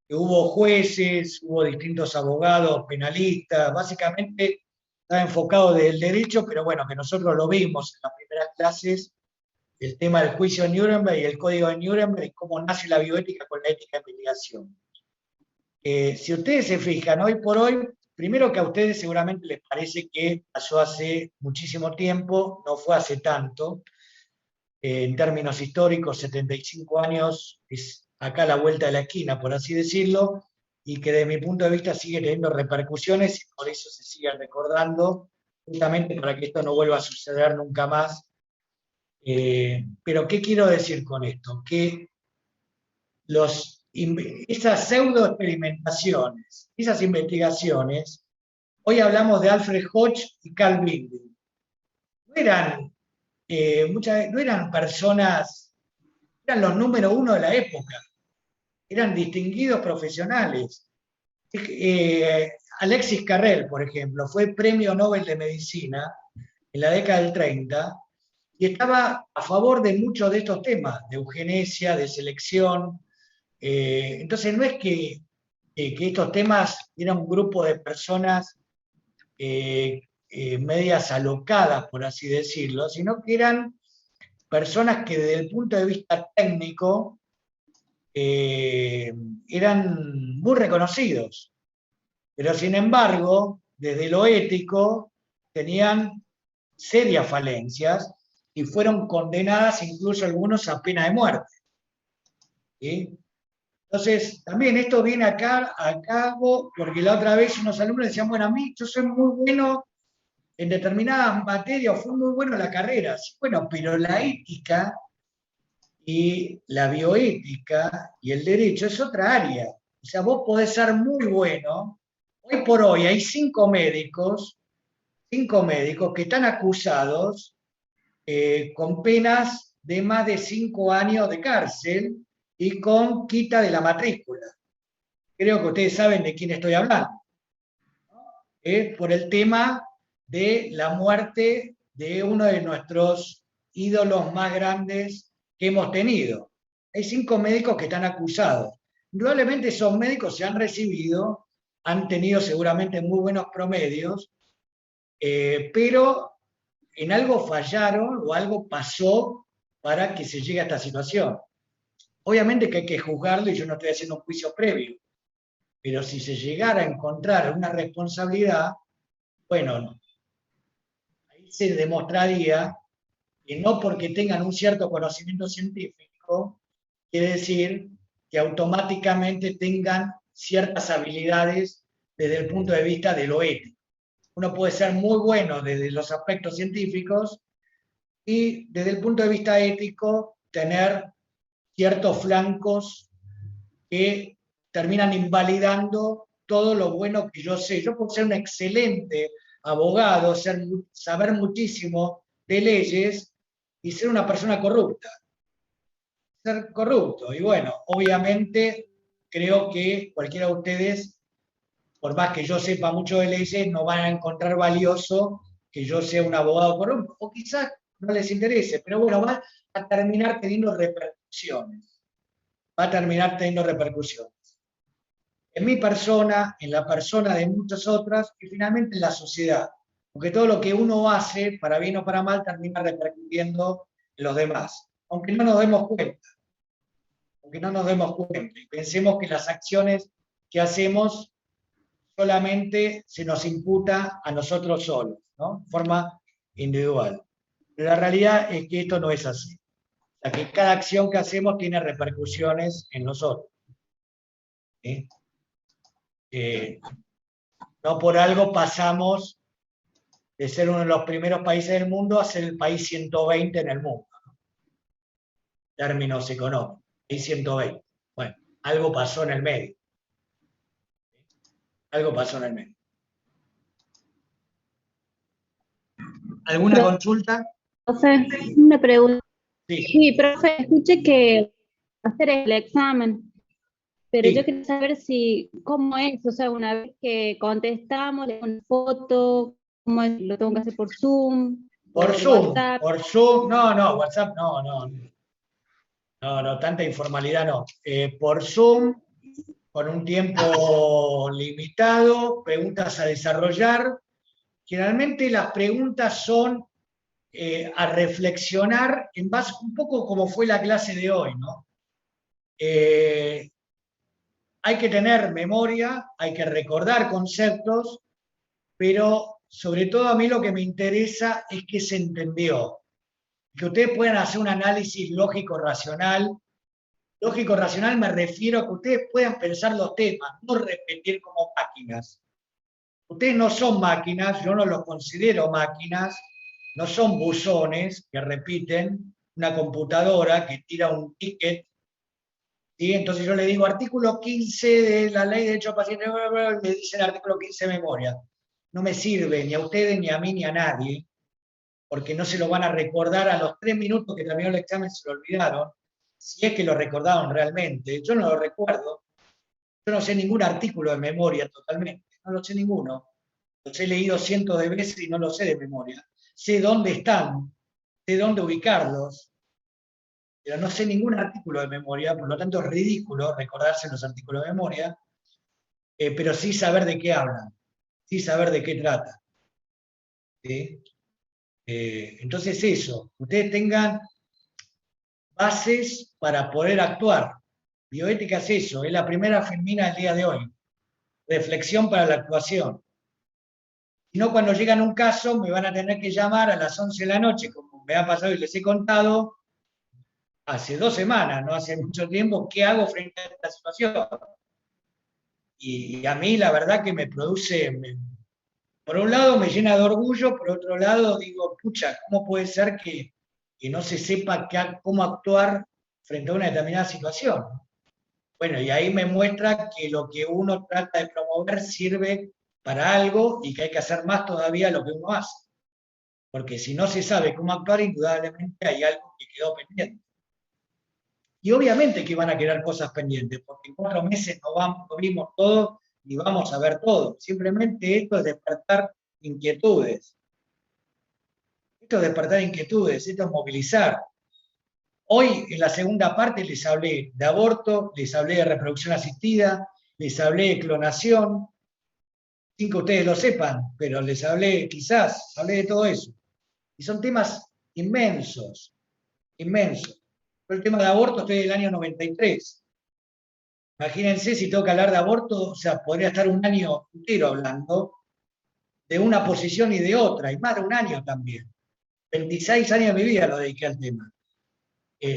Hubo jueces, hubo distintos abogados, penalistas, básicamente estaba enfocado del derecho, pero bueno, que nosotros lo vimos en las primeras clases, el tema del juicio de Nuremberg y el código de Nuremberg y cómo nace la bioética con la ética de investigación. Si ustedes se fijan, hoy por hoy, primero que a ustedes seguramente les parece que pasó hace muchísimo tiempo, no fue hace tanto. En términos históricos, 75 años es acá la vuelta de la esquina, por así decirlo, y que desde mi punto de vista sigue teniendo repercusiones y por eso se sigue recordando, justamente para que esto no vuelva a suceder nunca más. Pero ¿qué quiero decir con esto? Que esas pseudoexperimentaciones, esas investigaciones, hoy hablamos de Alfred Hodge y Carl Binding, no eran personas, eran los número uno de la época, eran distinguidos profesionales. Alexis Carrel, por ejemplo, fue premio Nobel de Medicina en la década del 30 y estaba a favor de muchos de estos temas, de eugenesia, de selección. Entonces no es que estos temas eran un grupo de personas medias alocadas, por así decirlo, sino que eran personas que desde el punto de vista técnico eran muy reconocidos, pero sin embargo, desde lo ético, tenían serias falencias y fueron condenadas incluso algunos a pena de muerte. ¿Sí? Entonces, también esto viene acá a cabo, porque la otra vez unos alumnos decían, bueno, a mí yo soy muy bueno en determinadas materias, fue muy bueno en la carrera. Sí, bueno, pero la ética y la bioética y el derecho es otra área. O sea, vos podés ser muy bueno. Hoy por hoy hay 5 médicos que están acusados con penas de más de 5 años de cárcel y con quita de la matrícula. Creo que ustedes saben de quién estoy hablando. Por el tema de la muerte de uno de nuestros ídolos más grandes que hemos tenido. Hay 5 médicos que están acusados. Indudablemente esos médicos se han recibido, han tenido seguramente muy buenos promedios, pero en algo fallaron o algo pasó para que se llegue a esta situación. Obviamente que hay que juzgarlo y yo no estoy haciendo un juicio previo, Pero si se llegara a encontrar una responsabilidad, bueno, ahí se demostraría que no porque tengan un cierto conocimiento científico, quiere decir que automáticamente tengan ciertas habilidades desde el punto de vista de lo ético. Uno puede ser muy bueno desde los aspectos científicos y desde el punto de vista ético tener ciertos flancos que terminan invalidando todo lo bueno que yo sé. Yo puedo ser un excelente abogado, saber muchísimo de leyes y ser una persona corrupta. Ser corrupto. Y bueno, obviamente creo que cualquiera de ustedes, por más que yo sepa mucho de leyes, no van a encontrar valioso que yo sea un abogado corrupto. O quizás no les interese, pero bueno, va a terminar teniendo repercusiones. Va a terminar teniendo repercusiones. En mi persona, en la persona de muchas otras y finalmente en la sociedad. Porque todo lo que uno hace, para bien o para mal, termina repercutiendo en los demás. Aunque no nos demos cuenta. Aunque no nos demos cuenta. Y pensemos que las acciones que hacemos solamente se nos imputa a nosotros solos, ¿no? De forma individual. Pero la realidad es que esto no es así. O sea, que cada acción que hacemos tiene repercusiones en nosotros. ¿Sí? No por algo pasamos de ser uno de los primeros países del mundo a ser el país 120 en el mundo, ¿no? Términos económicos, país 120. Bueno, algo pasó en el medio. Algo pasó en el medio. ¿Alguna consulta? Profe, una pregunta. Sí. Sí, profe, escuché que hacer el examen, pero Sí. yo quería saber cómo es, o sea, una vez que contestamos, le pongo una foto, cómo es, lo tengo que hacer por Zoom, Por Zoom, WhatsApp. por Zoom, no, WhatsApp no, tanta informalidad no. Por Zoom, con un tiempo limitado, preguntas a desarrollar. Generalmente las preguntas son a reflexionar en base, un poco como fue la clase de hoy, ¿no? Hay que tener memoria, hay que recordar conceptos, pero sobre todo a mí lo que me interesa es que se entendió. Que ustedes puedan hacer un análisis lógico-racional. Lógico-racional me refiero a que ustedes puedan pensar los temas, no repetir como máquinas. Ustedes no son máquinas, yo no los considero máquinas, no son buzones que repiten, una computadora que tira un ticket, ¿sí? Entonces yo le digo artículo 15 de la ley de derechos pacientes, me dicen artículo 15 de memoria. No me sirve ni a ustedes, ni a mí, ni a nadie, porque no se lo van a recordar a los 3 minutos que terminó el examen, se lo olvidaron, si es que lo recordaron realmente. Yo no lo recuerdo, yo no sé ningún artículo de memoria totalmente, no lo sé ninguno. Los he leído cientos de veces y no lo sé de memoria. Sé dónde están, sé dónde ubicarlos, pero no sé ningún artículo de memoria, por lo tanto es ridículo recordarse los artículos de memoria, pero sí saber de qué hablan, sí saber de qué trata. ¿Sí? Entonces eso, ustedes tengan bases para poder actuar. Bioética es eso, es la primera filmina del día de hoy. Reflexión para la actuación. Si no, cuando llegan a un caso, me van a tener que llamar a las 11 de la noche, como me ha pasado y les he contado, hace 2 semanas, no hace mucho tiempo, ¿qué hago frente a esta situación? Y a mí la verdad que me produce, por un lado me llena de orgullo, por otro lado digo, pucha, ¿cómo puede ser que no se sepa cómo actuar frente a una determinada situación? Bueno, y ahí me muestra que lo que uno trata de promover sirve para algo y que hay que hacer más todavía lo que uno hace. Porque si no se sabe cómo actuar, indudablemente hay algo que quedó pendiente. Y obviamente que van a quedar cosas pendientes, porque en 4 meses no vimos todo ni vamos a ver todo. Simplemente esto es despertar inquietudes. Esto es despertar inquietudes, esto es movilizar. Hoy, en la segunda parte, les hablé de aborto, les hablé de reproducción asistida, les hablé de clonación, sin que ustedes lo sepan, pero les hablé, quizás, hablé de todo eso. Y son temas inmensos, inmensos. Yo el tema de aborto estoy del año 93. Imagínense si tengo que hablar de aborto, o sea, podría estar un año entero hablando de una posición y de otra, y más de un año también. 26 años de mi vida lo dediqué al tema.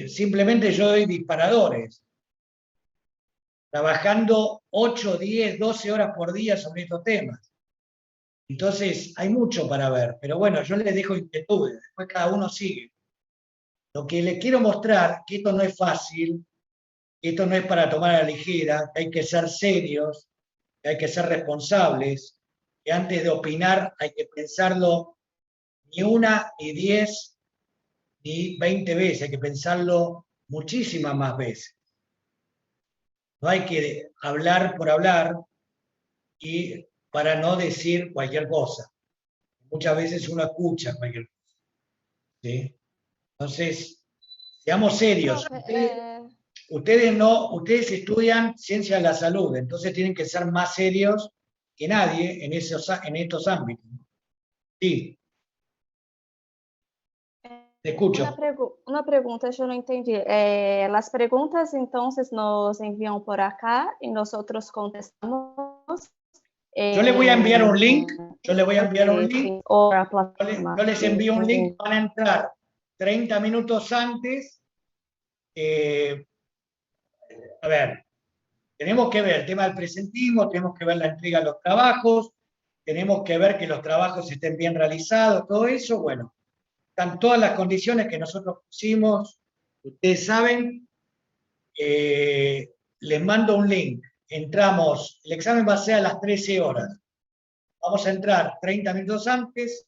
Simplemente yo doy disparadores, trabajando 8, 10, 12 horas por día sobre estos temas. Entonces, hay mucho para ver, pero bueno, yo les dejo inquietudes, después cada uno sigue. Lo que les quiero mostrar, que esto no es fácil, que esto no es para tomar a la ligera, que hay que ser serios, que hay que ser responsables, que antes de opinar hay que pensarlo ni una, ni 10, ni 20 veces, hay que pensarlo muchísimas más veces. No hay que hablar por hablar y para no decir cualquier cosa. Muchas veces uno escucha cualquier cosa. ¿Sí? Entonces, seamos serios. Ustedes estudian ciencia de la salud, entonces tienen que ser más serios que nadie en estos ámbitos. Sí. Te escucho. Uma pergunta, eu não entendi. As perguntas, então, nos enviam por acá e nós contestamos. Yo les voy a enviar un link. Yo les envío un link. Van a entrar 30 minutos antes. A ver, tenemos que ver el tema del presentismo, tenemos que ver la entrega de los trabajos, tenemos que ver que los trabajos estén bien realizados, todo eso, bueno. Están todas las condiciones que nosotros pusimos, ustedes saben, les mando un link, entramos, el examen va a ser a las 13 horas, vamos a entrar 30 minutos antes,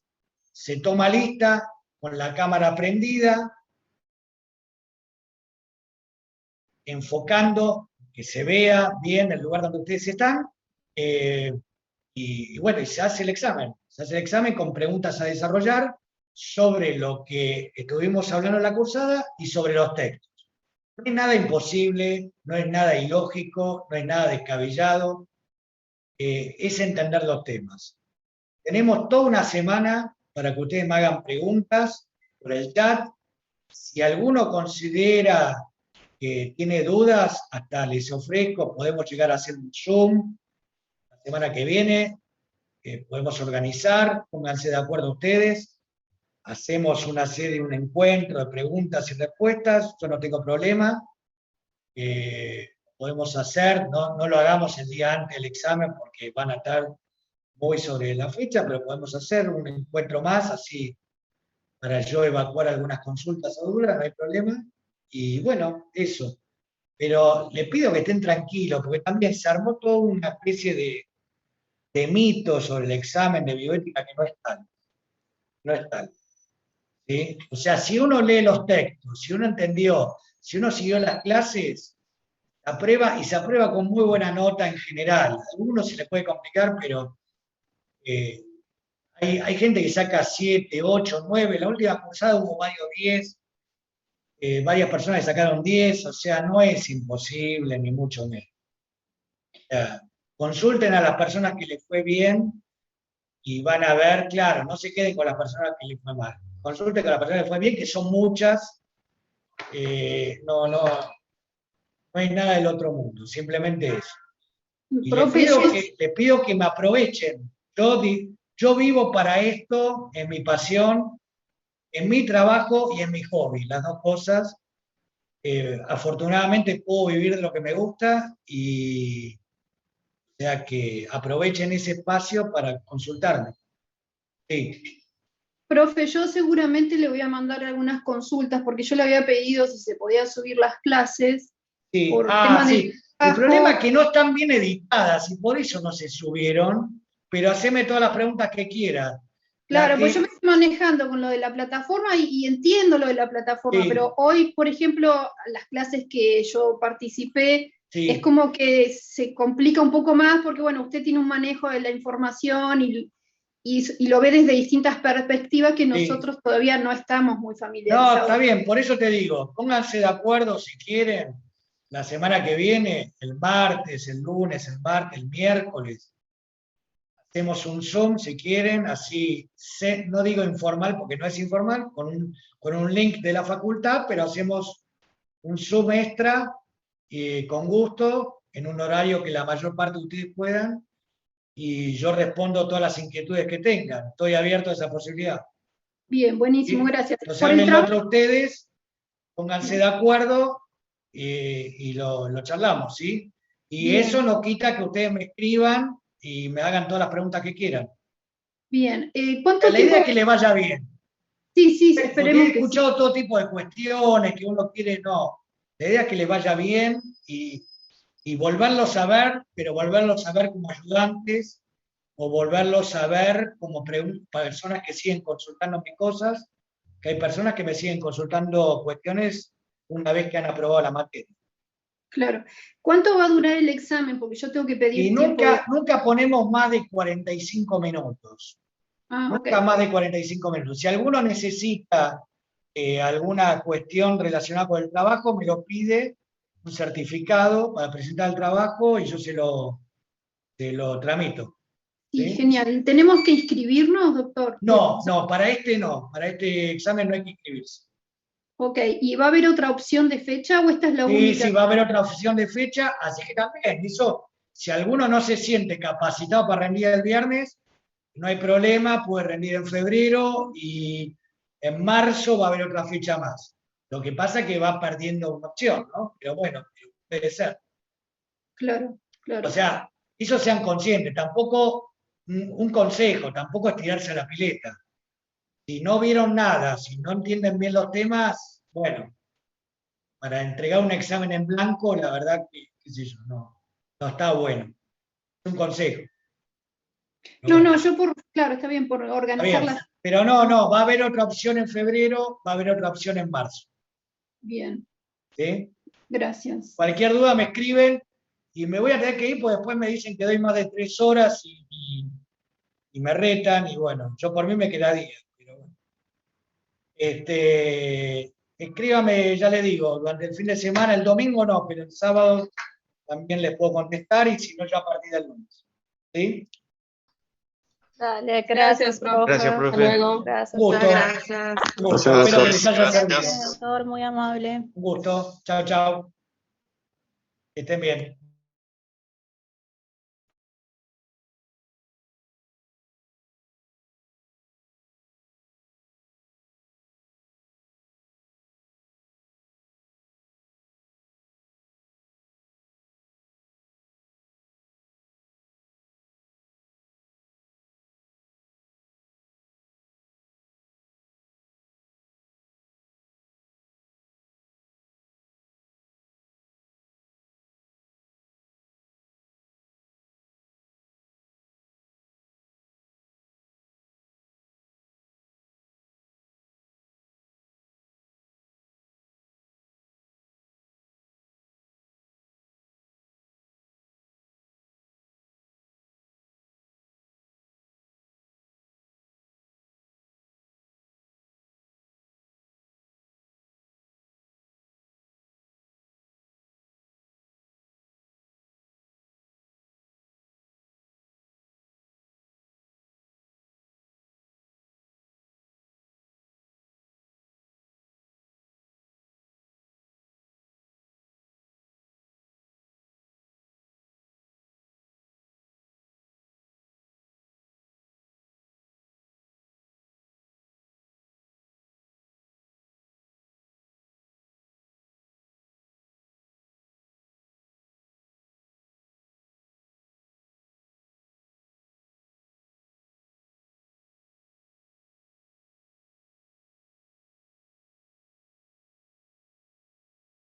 se toma lista, con la cámara prendida, enfocando, que se vea bien el lugar donde ustedes están, y bueno, y se hace el examen con preguntas a desarrollar, sobre lo que estuvimos hablando en la cursada y sobre los textos. No es nada imposible, no es nada ilógico, no es nada descabellado, es entender los temas. Tenemos toda una semana para que ustedes me hagan preguntas por el chat. Si alguno considera que tiene dudas, hasta les ofrezco, podemos llegar a hacer un Zoom la semana que viene, podemos organizar, pónganse de acuerdo ustedes. Hacemos una serie, un encuentro de preguntas y respuestas, yo no tengo problema, podemos hacer, no lo hagamos el día antes del examen porque van a estar muy sobre la fecha, pero podemos hacer un encuentro más, así para yo evacuar algunas consultas o dudas, no hay problema, y bueno, eso. Pero les pido que estén tranquilos, porque también se armó toda una especie de mito sobre el examen de bioética que no es tal. No es tal. ¿Sí? O sea, si uno lee los textos, si uno entendió, si uno siguió las clases, aprueba y se aprueba con muy buena nota en general. A algunos se les puede complicar, pero hay gente que saca 7, 8, 9. La última cursada hubo varios 10, varias personas que sacaron 10, o sea, no es imposible, ni mucho menos. O sea, consulten a las personas que les fue bien y van a ver, claro, no se queden con las personas que les fue mal. Consulten con las personas que les fue bien, que son muchas. No hay nada del otro mundo, simplemente eso. Y les pido que me aprovechen. Yo vivo para esto, en mi pasión, en mi trabajo y en mi hobby, las dos cosas. Afortunadamente puedo vivir de lo que me gusta y o sea que aprovechen ese espacio para consultarme. Sí. Profe, yo seguramente le voy a mandar algunas consultas porque yo le había pedido si se podía subir las clases. Sí, por sí. El problema es que no están bien editadas y por eso no se subieron, pero haceme todas las preguntas que quieras. Claro, pues yo me estoy manejando con lo de la plataforma y entiendo lo de la plataforma, sí. Pero hoy, por ejemplo, las clases que yo participé, sí. Es como que se complica un poco más porque, bueno, usted tiene un manejo de la información y lo ve desde distintas perspectivas que nosotros todavía no estamos muy familiarizados. No, está bien, por eso te digo, pónganse de acuerdo si quieren, la semana que viene, el martes, el lunes, el martes, el miércoles, hacemos un Zoom si quieren, así, no digo informal porque no es informal, con un link de la facultad, pero hacemos un Zoom extra, con gusto, en un horario que la mayor parte de ustedes puedan, y yo respondo todas las inquietudes que tengan. Estoy abierto a esa posibilidad. Bien, buenísimo, ¿Sí? gracias. Entonces Por el háblenlo trabajo, entre ustedes, pónganse de acuerdo y lo charlamos, ¿sí? Y bien, eso no quita que ustedes me escriban y me hagan todas las preguntas que quieran. bien. ¿Cuánto La idea tiempo? es que les vaya bien. Sí, sí, Porque esperemos he que sí. escuchado todo tipo de cuestiones que uno quiere, no. La idea es que les vaya bien y volverlos a ver, pero volverlos a ver como ayudantes o volverlos a ver como personas que siguen consultándome cosas, que hay personas que me siguen consultando cuestiones una vez que han aprobado la materia. Claro. ¿Cuánto va a durar el examen? Porque yo tengo que Y pedir tiempo. nunca ponemos más de 45 minutos. Ah, ok. Nunca más de 45 minutos. Si alguno necesita alguna cuestión relacionada con el trabajo, me lo pide, un certificado para presentar el trabajo y yo se lo tramito. Sí, ¿Sí? genial. ¿Tenemos que inscribirnos, doctor? No, para este examen no hay que inscribirse. Ok, ¿y va a haber otra opción de fecha o esta es la Sí, única? sí, va a haber otra opción de fecha, así que también, eso, si alguno no se siente capacitado para rendir el viernes, no hay problema, puede rendir en febrero y en marzo va a haber otra fecha más. Lo que pasa es que va perdiendo una opción, ¿no? Pero bueno, puede ser. Claro, claro. O sea, eso sean conscientes, tampoco, un consejo, tampoco es tirarse a la pileta. Si no vieron nada, si no entienden bien los temas, bueno, para entregar un examen en blanco, la verdad que, qué sé yo, no está bueno. Es un consejo. No, Bueno, claro, está bien, por está organizar bien. las. Pero no, va a haber otra opción en febrero, va a haber otra opción en marzo. Bien, ¿Sí? gracias. Cualquier duda me escriben y me voy a tener que ir porque después me dicen que doy más de 3 horas y me retan y bueno, yo por mí me quedaría. Pero bueno. Escríbame, ya le digo, durante el fin de semana, el domingo no, pero el sábado también les puedo contestar y si no ya a partir del lunes. ¿Sí? Dale, Gracias, profe. Gracias, Hasta profe. luego. Gracias. Gusto. Gracias. Gusto. Gracias, Espero que les haya doctor. servido. Doctor, muy amable. Un gusto. Chao, chao. Que estén bien.